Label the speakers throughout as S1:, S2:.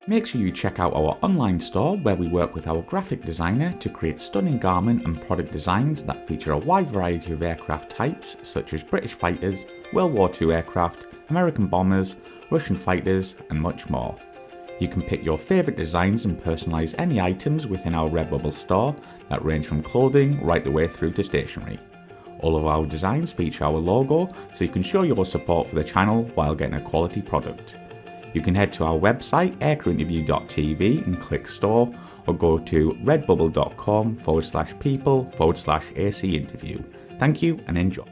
S1: Make sure you check out our online store where we work with our graphic designer to create stunning garment and product designs that feature a wide variety of aircraft types such as British fighters, World War II aircraft, American bombers, Russian fighters and much more. You can pick your favourite designs and personalise any items within our Redbubble store that range from clothing right the way through to stationery. All of our designs feature our logo so you can show your support for the channel while getting a quality product. You can head to our website aircrewinterview.tv and click store, or go to redbubble.com/people/AC interview. Thank you and enjoy.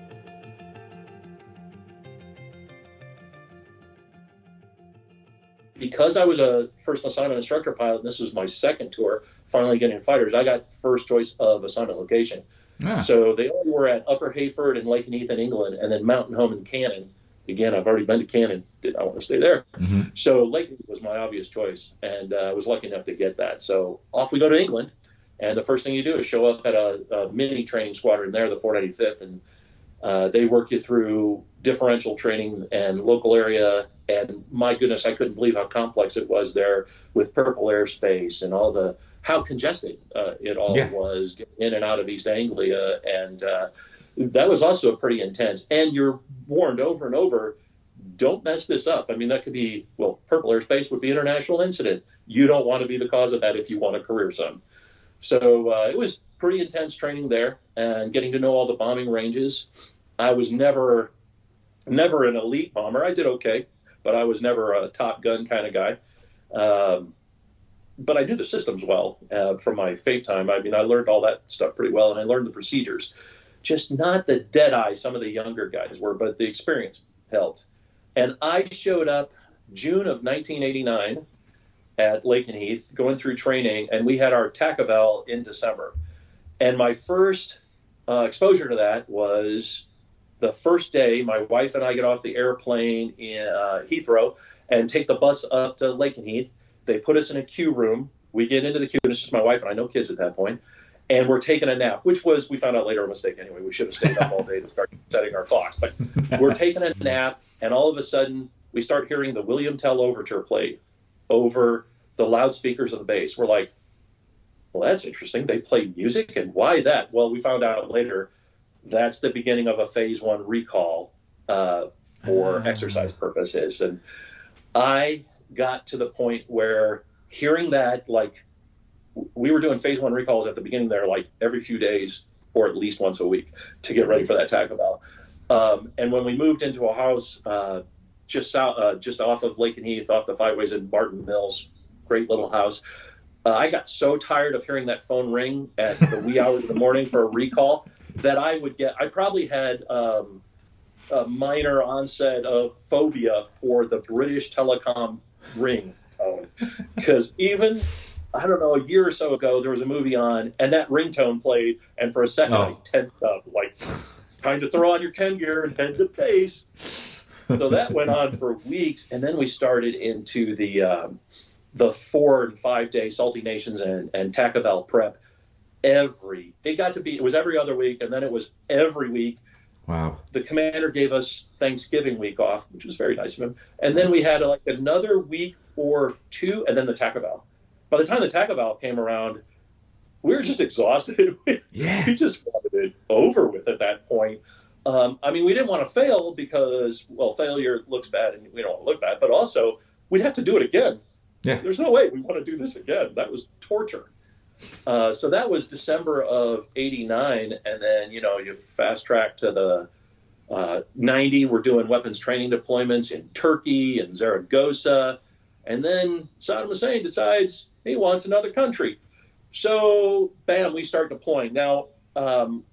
S2: Because I was a first assignment instructor pilot, and this was my second tour, finally getting fighters, I got first choice of assignment location. Yeah. So they only were at Upper Hayford and Lakenheath in England, and then Mountain Home in Cannon. Again, I've already been to Cannon. Did I want to stay there? Mm-hmm. So Lakenheath was my obvious choice, and I was lucky enough to get that. So off we go to England, and the first thing you do is show up at a mini training squadron there, the 495th, and they work you through differential training and local area. And my goodness, I couldn't believe how complex it was there with purple airspace and how congested it all was getting in and out of East Anglia. And that was also pretty intense. And you're warned over and over, don't mess this up. I mean, that could be, purple airspace would be international incident. You don't want to be the cause of that if you want a career son. So it was pretty intense training there and getting to know all the bombing ranges. I was never an elite bomber. I did okay, but I was never a Top Gun kind of guy. But I do the systems well from my FATE time. I mean, I learned all that stuff pretty well, and I learned the procedures. Just not the dead eye some of the younger guys were, but the experience helped. And I showed up June of 1989 at Lakenheath, going through training, and we had our TACAVAL in December. And my first exposure to that was the first day my wife and I get off the airplane in Heathrow and take the bus up to Lakenheath. They put us in a queue room. We get into the queue, and it's just my wife and I, no kids at that point. And we're taking a nap, which was, we found out later, a mistake anyway. We should have stayed up all day to start setting our clocks. But we're taking a nap, and all of a sudden, we start hearing the William Tell Overture played over the loudspeakers of the base. We're like, well, that's interesting. They play music, and why that? Well, we found out later that's the beginning of a Phase 1 recall for exercise purposes. And I got to the point where hearing that, like, we were doing Phase 1 recalls at the beginning there, like every few days or at least once a week to get ready for that TACAVAL. And when we moved into a house just off of Lakenheath, off the Fiveways in Barton Mills, great little house, I got so tired of hearing that phone ring at the wee hours of the morning for a recall that I probably had a minor onset of phobia for the British Telecom ring tone. Because even, I don't know, a year or so ago, there was a movie on, and that ringtone played, and for a second I tensed up, like, time to throw on your Ken gear and head to base. So that went on for weeks, and then we started into the 4 and 5 day Salty Nations and TACAVAL prep. It was every other week, and then it was every week.
S1: Wow. The
S2: commander gave us Thanksgiving week off, which was very nice of him. And then we had like another week or two, and then the TACAVAL. By the time the TACAVAL came around, we were just exhausted. We just wanted it over with at that point. I mean, we didn't want to fail because, failure looks bad and we don't want to look bad, but also we'd have to do it again.
S1: Yeah.
S2: There's no way we want to do this again. That was torture. So that was December of 89. And then, you fast track to the 90. We're doing weapons training deployments in Turkey and Zaragoza. And then Saddam Hussein decides he wants another country. So, bam, we start deploying. Now,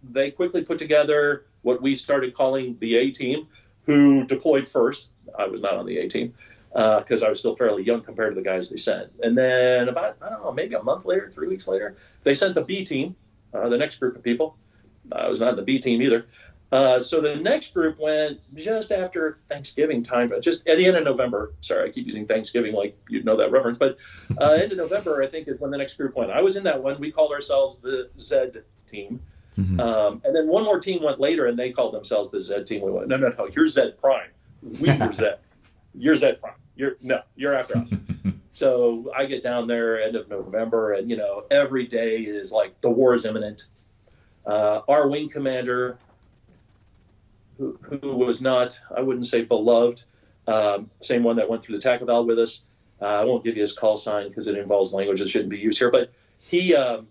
S2: they quickly put together what we started calling the A-team, who deployed first. I was not on the A-team because I was still fairly young compared to the guys they sent. And then about, I don't know, maybe a month later, 3 weeks later, they sent the B-team, the next group of people. I was not in the B-team either. So the next group went just after Thanksgiving time, but just at the end of November. Sorry, I keep using Thanksgiving like you'd know that reference, but end of November, I think, is when the next group went. I was in that one. We called ourselves the Z team. Mm-hmm. And then one more team went later, and they called themselves the Z team. We went, no, you're Z prime. We were Z. You're Z prime. You're after us. So I get down there end of November, and every day is like the war is imminent. Our wing commander, who was not, I wouldn't say beloved, same one that went through the TACAVAL with us. I won't give you his call sign because it involves language that shouldn't be used here, but he would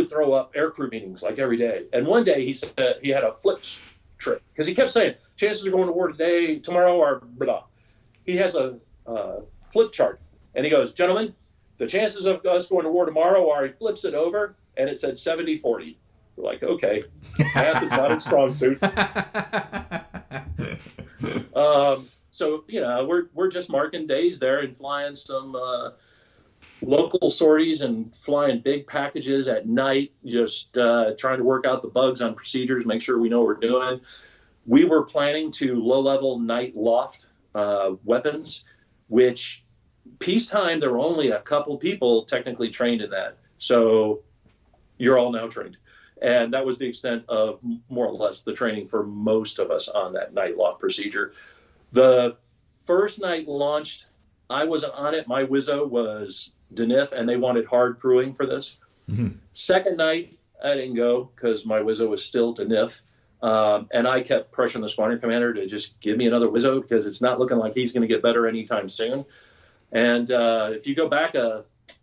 S2: throw up aircrew meetings like every day. And one day he said he had a flip trip because he kept saying chances of going to war today, tomorrow are blah. He has a flip chart, and he goes, gentlemen, the chances of us going to war tomorrow are, he flips it over, and it said 70-40. We're like, okay, math is not a strong suit. So, we're just marking days there and flying some local sorties and flying big packages at night, just trying to work out the bugs on procedures, make sure we know what we're doing. We were planning to low-level night loft weapons, which peacetime, there were only a couple people technically trained in that. So you're all now trained. And that was the extent of more or less the training for most of us on that night loft procedure. The first night launched, I wasn't on it. My Wizzo was DNIF, and they wanted hard crewing for this. Mm-hmm. Second night, I didn't go because my Wizzo was still DNIF. And I kept pressuring the squadron commander to just give me another Wizzo because it's not looking like he's going to get better anytime soon. And if you go back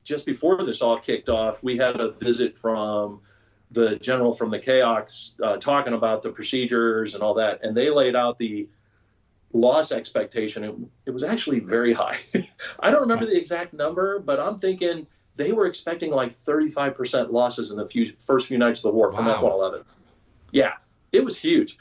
S2: just before this all kicked off, we had a visit from the general from the KAOX talking about the procedures and all that. And they laid out the loss expectation. It was actually very high. I don't remember the exact number, but I'm thinking they were expecting like 35% losses in the first few nights of the war from F-111. Yeah. It was huge.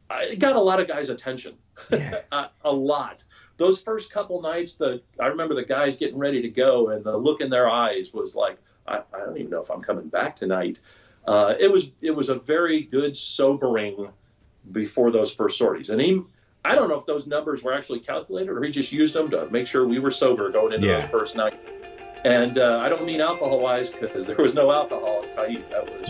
S2: It got a lot of guys' attention. Yeah. A lot. Those first couple nights, I remember the guys getting ready to go, and the look in their eyes was like, I don't even know if I'm coming back tonight. It was a very good sobering before those first sorties. And I don't know if those numbers were actually calculated or he just used them to make sure we were sober going into those first nights. And I don't mean alcohol-wise because there was no alcohol at Taif. That was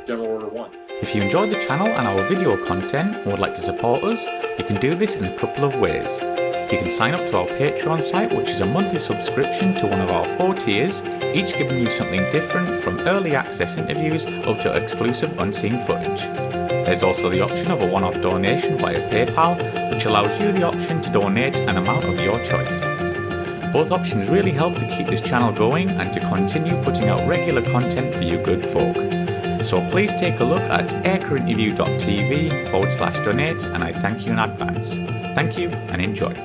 S2: General Order 1.
S1: If you enjoyed the channel and our video content and would like to support us, you can do this in a couple of ways. You can sign up to our Patreon site, which is a monthly subscription to one of our 4 tiers, each giving you something different from early access interviews up to exclusive unseen footage. There's also the option of a one-off donation via PayPal, which allows you the option to donate an amount of your choice. Both options really help to keep this channel going and to continue putting out regular content for you good folk. So please take a look at aircrewinterview.tv/donate, and I thank you in advance. Thank you and enjoy.